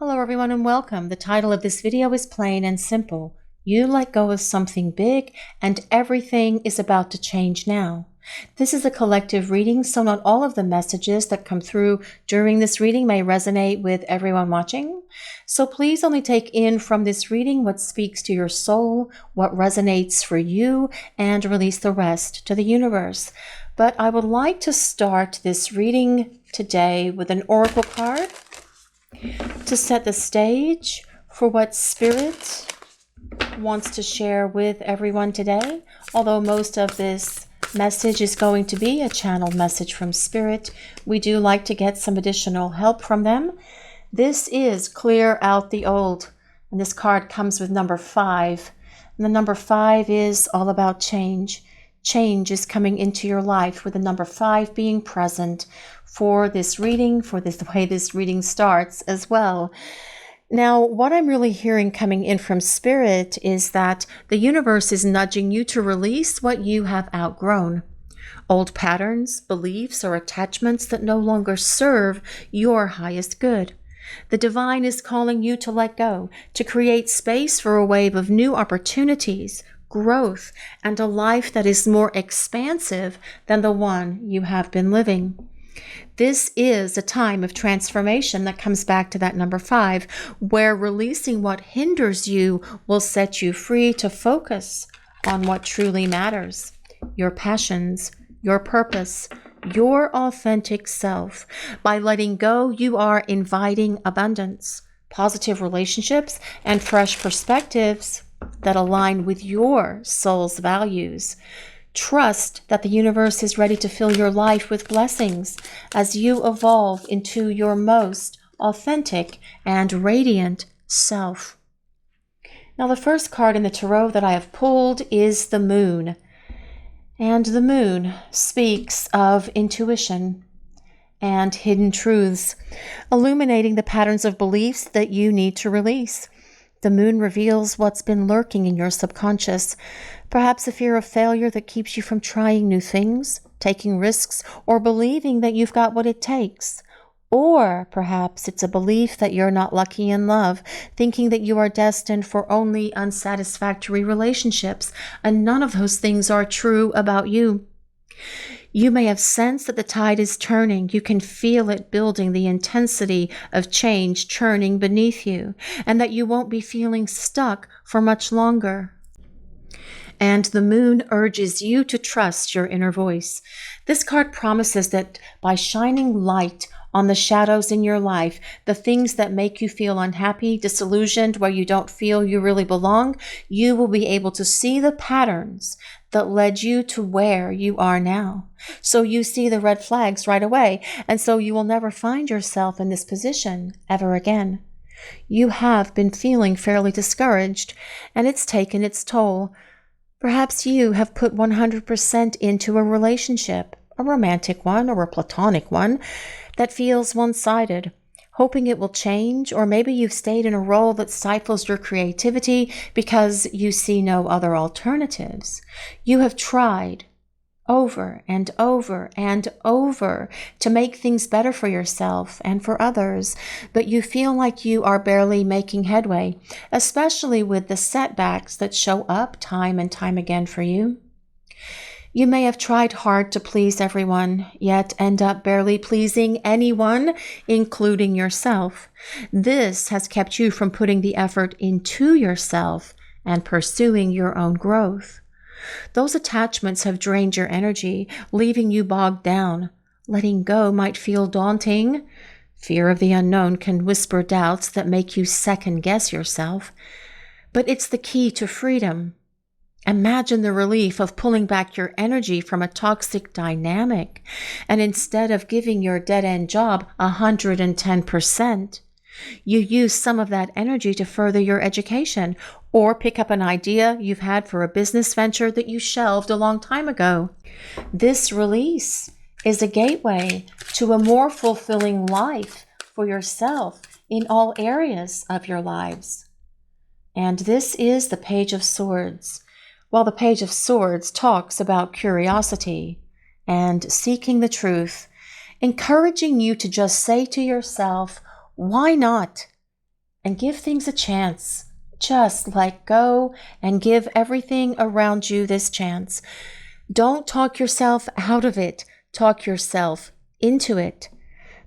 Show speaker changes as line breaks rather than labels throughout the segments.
Hello everyone and welcome. The title of this video is plain and simple. You let go of something big and everything is about to change now. This is a collective reading, so not all of the messages that come through during this reading may resonate with everyone watching. So please only take in from this reading what speaks to your soul, what resonates for you, and release the rest to the universe. But I would like to start this reading today with an oracle card to set the stage for what Spirit wants to share with everyone today. Although most of this message is going to be a channeled message from Spirit, we do like to get some additional help from them. This is Clear Out the Old, and this card comes with number 5. And the number 5 is all about change. Change is coming into your life, with the number 5 being present for this reading, for the way this reading starts as well. Now, what I'm really hearing coming in from Spirit is that the universe is nudging you to release what you have outgrown. Old patterns, beliefs, or attachments that no longer serve your highest good. The divine is calling you to let go, to create space for a wave of new opportunities, growth, and a life that is more expansive than the one you have been living. This is a time of transformation that comes back to that number 5, where releasing what hinders you will set you free to focus on what truly matters. Your passions, your purpose, your authentic self. By letting go, you are inviting abundance, positive relationships, and fresh perspectives that align with your soul's values. Trust that the universe is ready to fill your life with blessings as you evolve into your most authentic and radiant self. Now, the first card in the tarot that I have pulled is the Moon. And the Moon speaks of intuition and hidden truths, illuminating the patterns of beliefs that you need to release. The Moon reveals what's been lurking in your subconscious, perhaps a fear of failure that keeps you from trying new things, taking risks, or believing that you've got what it takes. Or perhaps it's a belief that you're not lucky in love, thinking that you are destined for only unsatisfactory relationships, and none of those things are true about you. You may have sensed that the tide is turning. You can feel it building, the intensity of change churning beneath you, and that you won't be feeling stuck for much longer. And the Moon urges you to trust your inner voice. This card promises that by shining light on the shadows in your life, the things that make you feel unhappy, disillusioned, where you don't feel you really belong, you will be able to see the patterns that led you to where you are now. So you see the red flags right away, and so you will never find yourself in this position ever again. You have been feeling fairly discouraged, and it's taken its toll. Perhaps you have put 100% into a relationship, a romantic one or a platonic one, that feels one-sided, hoping it will change, or maybe you've stayed in a role that stifles your creativity because you see no other alternatives. You have tried over and over and over to make things better for yourself and for others, but you feel like you are barely making headway, especially with the setbacks that show up time and time again for you. You may have tried hard to please everyone, yet end up barely pleasing anyone, including yourself. This has kept you from putting the effort into yourself and pursuing your own growth. Those attachments have drained your energy, leaving you bogged down. Letting go might feel daunting. Fear of the unknown can whisper doubts that make you second-guess yourself. But it's the key to freedom. Imagine the relief of pulling back your energy from a toxic dynamic, and instead of giving your dead-end job 110%, you use some of that energy to further your education or pick up an idea you've had for a business venture that you shelved a long time ago. This release is a gateway to a more fulfilling life for yourself in all areas of your lives. And this is the Page of Swords. While the Page of Swords talks about curiosity and seeking the truth, encouraging you to just say to yourself, why not? and give things a chance. Just let go and give everything around you this chance. Don't talk yourself out of it. Talk yourself into it.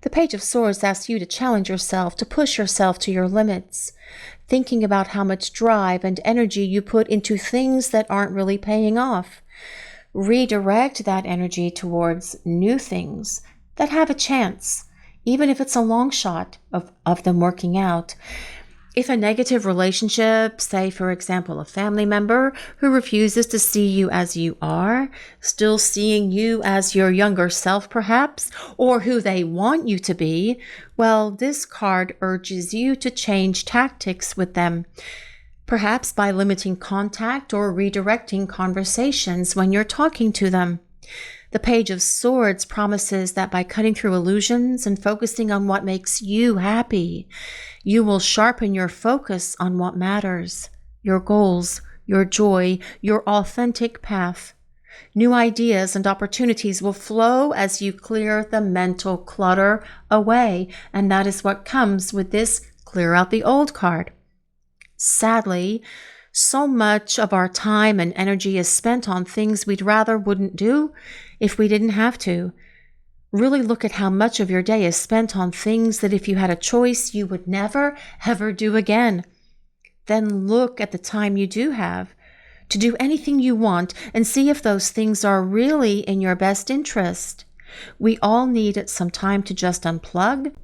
The Page of Swords asks you to challenge yourself, to push yourself to your limits, thinking about how much drive and energy you put into things that aren't really paying off. Redirect that energy towards new things that have a chance, even if it's a long shot of them working out. If a negative relationship, say for example a family member who refuses to see you as you are, still seeing you as your younger self perhaps, or who they want you to be, well, this card urges you to change tactics with them, perhaps by limiting contact or redirecting conversations when you're talking to them. The Page of Swords promises that by cutting through illusions and focusing on what makes you happy, you will sharpen your focus on what matters, your goals, your joy, your authentic path. New ideas and opportunities will flow as you clear the mental clutter away, and that is what comes with this Clear Out the Old card. Sadly, so much of our time and energy is spent on things we'd rather wouldn't do if we didn't have to. Really look at how much of your day is spent on things that if you had a choice, you would never, ever do again. Then look at the time you do have to do anything you want and see if those things are really in your best interest. We all need some time to just unplug,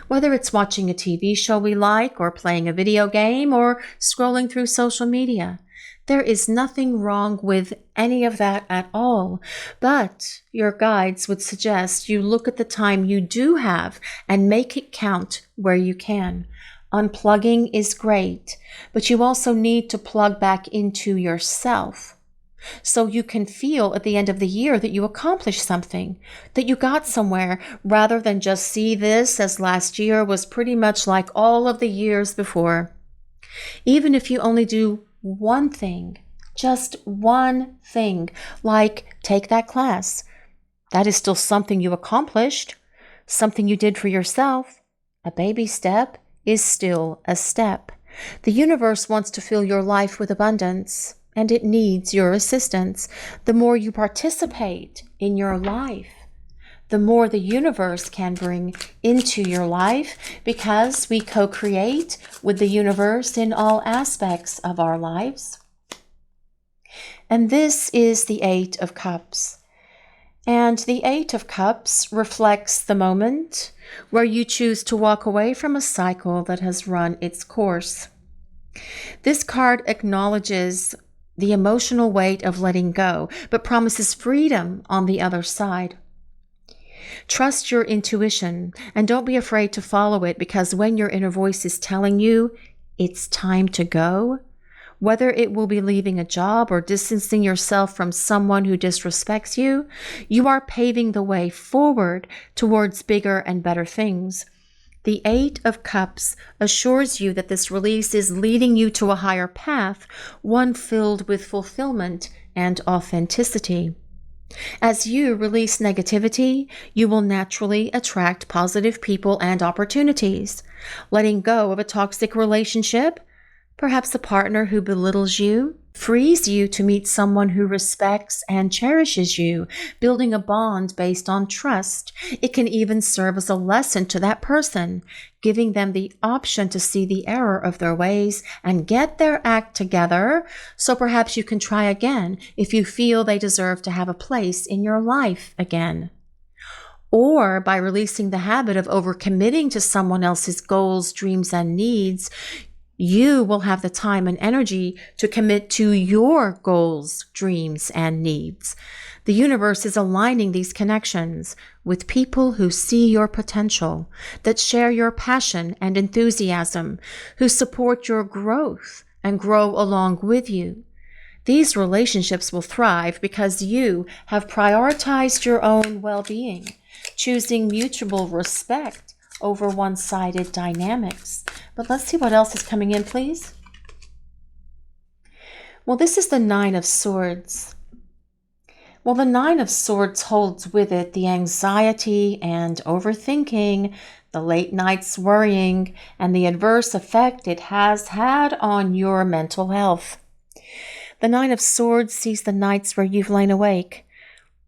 whether it's watching a TV show we like, or playing a video game, or scrolling through social media. There is nothing wrong with any of that at all, but your guides would suggest you look at the time you do have and make it count where you can. Unplugging is great, but you also need to plug back into yourself, so you can feel at the end of the year that you accomplished something, that you got somewhere, rather than just see this as last year was pretty much like all of the years before. Even if you only do one thing, just one thing, like take that class, that is still something you accomplished, something you did for yourself. A baby step is still a step. The universe wants to fill your life with abundance, and it needs your assistance. The more you participate in your life, the more the universe can bring into your life, because we co-create with the universe in all aspects of our lives. And this is the Eight of Cups. And the Eight of Cups reflects the moment where you choose to walk away from a cycle that has run its course. This card acknowledges the emotional weight of letting go, but promises freedom on the other side. Trust your intuition and don't be afraid to follow it, because when your inner voice is telling you it's time to go, whether it will be leaving a job or distancing yourself from someone who disrespects you, you are paving the way forward towards bigger and better things. The Eight of Cups assures you that this release is leading you to a higher path, one filled with fulfillment and authenticity. As you release negativity, you will naturally attract positive people and opportunities. Letting go of a toxic relationship, perhaps a partner who belittles you, frees you to meet someone who respects and cherishes you, building a bond based on trust. It can even serve as a lesson to that person, giving them the option to see the error of their ways and get their act together, so perhaps you can try again if you feel they deserve to have a place in your life again. Or by releasing the habit of overcommitting to someone else's goals, dreams, and needs, you will have the time and energy to commit to your goals, dreams, and needs. The universe is aligning these connections with people who see your potential, that share your passion and enthusiasm, who support your growth and grow along with you. These relationships will thrive because you have prioritized your own well-being, choosing mutual respect over one-sided dynamics. But let's see what else is coming in, please. Well, this is the Nine of Swords. Well, the Nine of Swords holds with it the anxiety and overthinking, the late nights worrying, and the adverse effect it has had on your mental health. The Nine of Swords sees the nights where you've lain awake,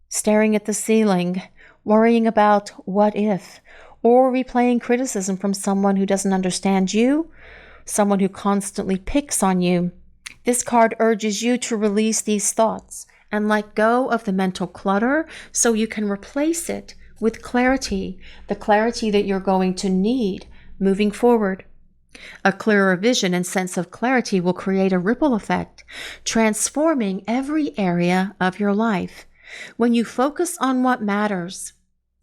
staring at the ceiling, worrying about what if, or replaying criticism from someone who doesn't understand you, someone who constantly picks on you. This card urges you to release these thoughts and let go of the mental clutter so you can replace it with clarity, the clarity that you're going to need moving forward. A clearer vision and sense of clarity will create a ripple effect, transforming every area of your life. When you focus on what matters,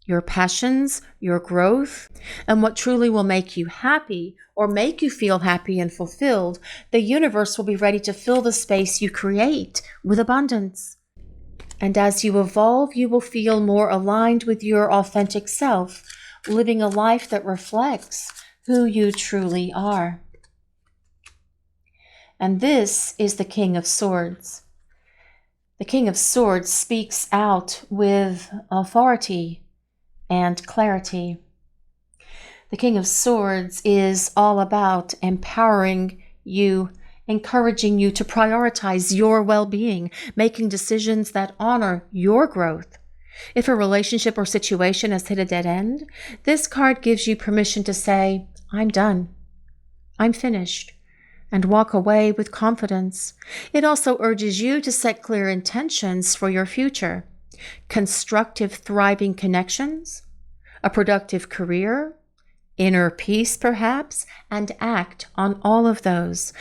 your passions, your growth, and what truly will make you happy or make you feel happy and fulfilled, the universe will be ready to fill the space you create with abundance. And as you evolve, you will feel more aligned with your authentic self, living a life that reflects who you truly are. And this is the King of Swords. The King of Swords speaks out with authority and clarity. The King of Swords is all about empowering you, encouraging you to prioritize your well-being, making decisions that honor your growth. If a relationship or situation has hit a dead end, this card gives you permission to say, I'm done, I'm finished, and walk away with confidence. It also urges you to set clear intentions for your future, constructive, thriving connections, a productive career, inner peace perhaps, and act on all of those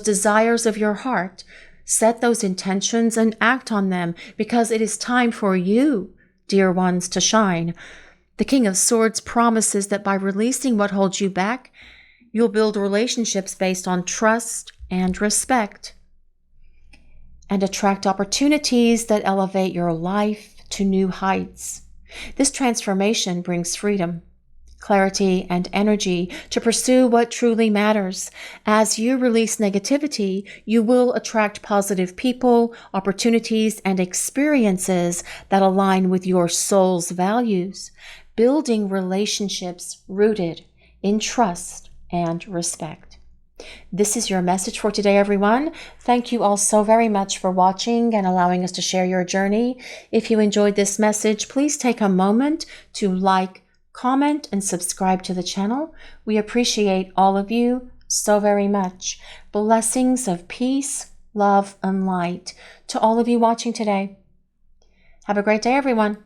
desires of your heart. Set those intentions and act on them because it is time for you, dear ones, to shine. The King of Swords promises that by releasing what holds you back, you'll build relationships based on trust and respect and attract opportunities that elevate your life to new heights. This transformation brings freedom, clarity, and energy to pursue what truly matters. As you release negativity, you will attract positive people, opportunities, and experiences that align with your soul's values, building relationships rooted in trust and respect. This is your message for today, everyone. Thank you all so very much for watching and allowing us to share your journey. If you enjoyed this message, please take a moment to like, comment, and subscribe to the channel. We appreciate all of you so very much. Blessings of peace, love, and light to all of you watching today. Have a great day, everyone.